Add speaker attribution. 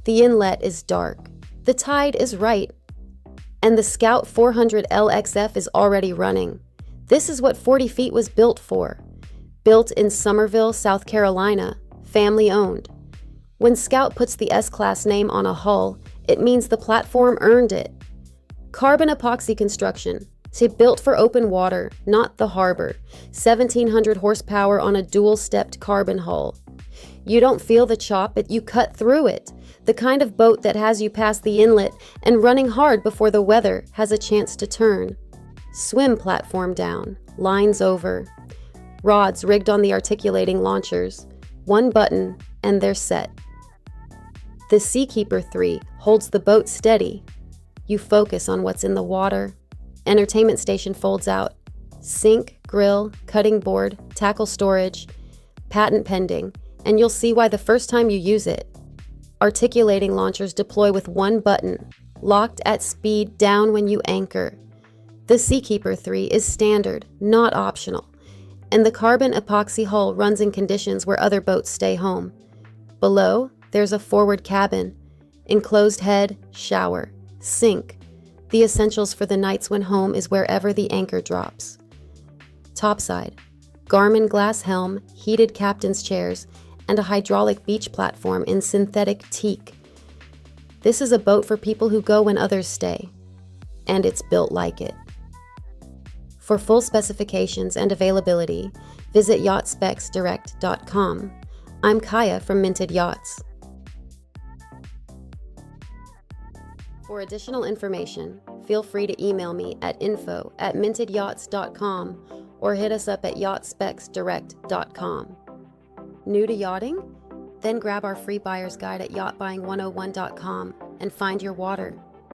Speaker 1: The inlet is dark. The tide is right. And the Scout 400 LXF is already running. This is what 40 feet was built for. Built in Summerville, South Carolina, family owned. When Scout puts the S-Class name on a hull, it means the platform earned it. Carbon epoxy construction. Say built for open water, not the harbor. 1,700 horsepower on a dual-stepped carbon hull. You don't feel the chop, but you cut through it. The kind of boat that has you past the inlet and running hard before the weather has a chance to turn. Swim platform down, lines over. Rods rigged on the articulating launchers. One button, and they're set. The Seakeeper 3 holds the boat steady. You focus on what's in the water. Entertainment station folds out. Sink, grill, cutting board, tackle storage. Patent pending, and you'll see why the first time you use it. Articulating launchers deploy with one button, locked at speed down when you anchor. The Seakeeper 3 is standard, not optional, and the carbon epoxy hull runs in conditions where other boats stay home. Below, there's a forward cabin, enclosed head, shower, sink. The essentials for the nights when home is wherever the anchor drops. Topside, Garmin glass helm, heated captain's chairs, and a hydraulic beach platform in synthetic teak. This is a boat for people who go when others stay, and it's built like it. For full specifications and availability, visit yachtspecsdirect.com. I'm Kaya from Minted Yachts. For additional information, feel free to email me at info@mintedyachtscom or hit us up at yachtspecsdirect.com. New to yachting? Then grab our free buyer's guide at yachtbuying101.com and find your water.